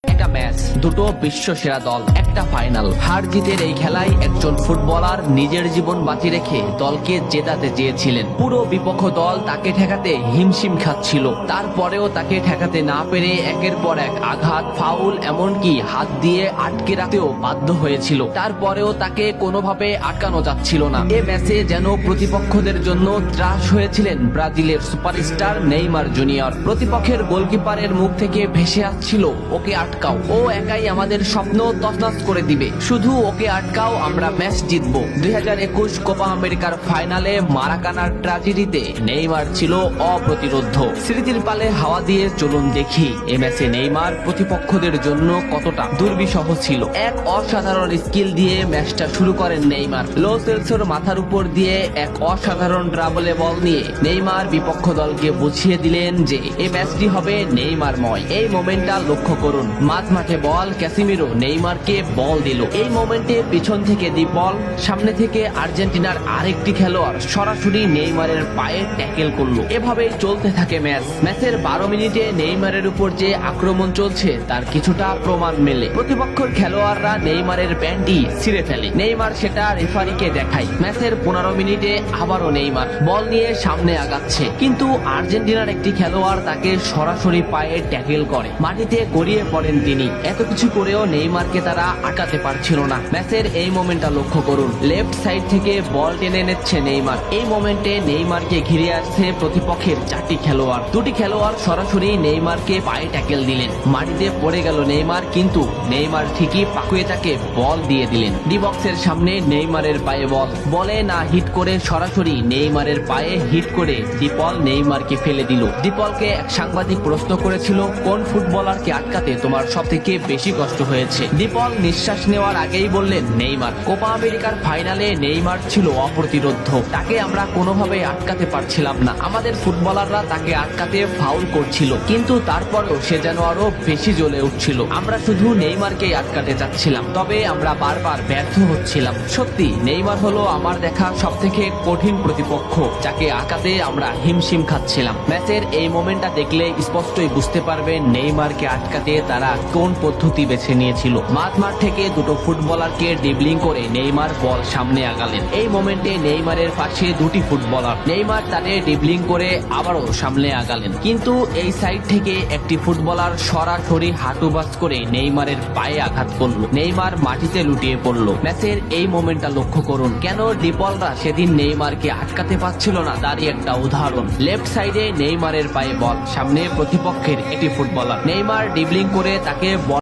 একটা ম্যাচ, দুটো বিশ্ব সেরা দল, একটা ফাইনাল। হার জিতের এই খেলায় একজন ফুটবলার নিজের জীবন বাঁচিয়ে রেখে দলকে জেতাতে চেয়েছিলেন। পুরো বিপক্ষ দল তাকে ঠেকাতে হিমশিম খাচ্ছিল, তারপরেও তাকে ঠেকাতে না পেরে একের পর এক আঘাত, ফাউল, এমনকি হাত দিয়ে আটকে রাখতেও বাধ্য হয়েছিল। তারপরেও তাকে কোনোভাবে আটকানো যাচ্ছিল না। এ ম্যাচে যেন প্রতিপক্ষদের জন্য ত্রাস হয়েছিলেন ব্রাজিলের সুপারস্টার নেইমার জুনিয়র। প্রতিপক্ষের গোলকিপারের মুখ থেকে ভেসে আসছিল, ওকে আটকাও, ও একাই আমাদের স্বপ্ন তছনছ করে দিবে, শুধু ওকে আটকাও, আমরা ম্যাচ জিতবো। 2021 কোপা আমেরিকার ফাইনালে মারাকানার ট্র্যাজেডিতে নেইমার ছিল অপ্রতিরোধ্য। স্মৃতির পালে হাওয়া দিয়ে চলুন দেখি এ ম্যাচে নেইমার প্রতিপক্ষদের জন্য কতটা দুর্বিষহ ছিল। এক অসাধারণ স্কিল দিয়ে ম্যাচটা শুরু করেন নেইমার। লো সেলসোর মাথার উপর দিয়ে এক অসাধারণ ড্রাবলে বল নিয়ে নেইমার বিপক্ষ দলকে বুঝিয়ে দিলেন যে এই ম্যাচটি হবে নেইমারময়। এই মোমেন্টটা লক্ষ্য করুন, মাঝমাঠে বল, ক্যাসিমিরো নেইমারকে বল দিল। এই মোমেন্টে পিছন থেকে দি বল, সামনে থেকে আর্জেন্টিনার আরেকটি খেলোয়াড় সরাসরি নেইমারের পায়ে ট্যাকেল করলো। এভাবেই চলতে থাকে ম্যাচ। ম্যাচের 12 মিনিটে নেইমারের উপর যে আক্রমণ চলছে তার কিছুটা প্রমাণ মেলে। প্রতিপক্ষের খেলোয়াড়রা নেইমারের প্যান্টি ছিঁড়ে ফেলে, নেইমার সেটা রেফারিকে দেখায়। ম্যাচের 15 মিনিটে আবারও নেইমার বল নিয়ে সামনে আগাচ্ছে, কিন্তু আর্জেন্টিনার একটি খেলোয়াড় তাকে সরাসরি পায়ে ট্যাকেল করে, মাটিতে গড়িয়ে পড়েন তিনি। এত কিছু করেও নেইমারকে তারা আটকাতে পারছিল না। ম্যাচের এই মোমেন্টটা লক্ষ্য করুন, লেফট সাইড থেকে বল টেনে নিচ্ছে নেইমার। এই মোমেন্টে নেইমারকে ঘিরে আসছে প্রতিপক্ষের 4টি খেলোয়াড়। 2টি খেলোয়াড় সরাসরি নেইমারকে পায়ে ট্যাকেল দিলেন, মাটিতে পড়ে গেল নেইমার, কিন্তু নেইমার ঠিকই পাকুয়ে তাকে বল দিয়ে দিলেন। ডি বক্সের সামনে নেইমারের পায়ে বল, বলে না হিট করে সরাসরি নেইমারের পায়ে হিট করে ডিপল নেইমারকে ফেলে দিল। ডিপলকে এক সাংবাদিক প্রশ্ন করেছিল, কোন ফুটবলারকে আটকাতে তোমার সবথেকে বেশি কষ্ট হয়েছে? ডিপল নিঃশ্বাস নেওয়ার আগেই বললেন নেইমার। কোপা আমেরিকার ফাইনালে নেইমার ছিল অপ্রতিরোধ্য, তাকে আমরা কোনোভাবেই আটকাতে পারছিলাম না। আমাদের ফুটবলাররা তাকে আটকাতে ফাউল করছিল, কিন্তু তারপরেও সে যেন আরো বেশি জ্বলে উঠছিল। আমরা শুধু নেইমারকেই আটকাতে চাচ্ছিলাম, তবে আমরা বারবার ব্যর্থ হচ্ছিলাম। সত্যি নেইমার হলো আমার দেখা সবথেকে কঠিন প্রতিপক্ষ, যাকে আটকাতে আমরা হিমশিম খাচ্ছিলাম। ম্যাচের এই মোমেন্টটা দেখলে স্পষ্টই বুঝতে পারবেন নেইমারকে আটকাতে তারা কোন পদ্ধতি বেছে নিয়েছিল। মাঝমাঠ থেকে দুটো ফুটবলারকে ড্রিবলিং করে নেইমার বল সামনে আগালেন। এই মোমেন্টে নেইমারের পাশে 2টি ফুটবলার, নেইমার তাদের ড্রিবলিং করে আবারও সামনে আগালেন, কিন্তু এই সাইড থেকে একটি ফুটবলার সরাসরি হাঁটুবাজ করে নেইমারের পায়ে আঘাত করলো। নেইমার মাটিতে লুটিয়ে পড়লো। ম্যাচের এই মোমেন্টটা লক্ষ্য করুন, কেন ডিপলরা সেদিন নেইমারকে আটকাতে পারছিল না তারই একটা উদাহরণ। লেফট সাইডে নেইমারের পায়ে বল, সামনে প্রতিপক্ষের একটি ফুটবলার, নেইমার ড্রিবলিং করে তাকে বল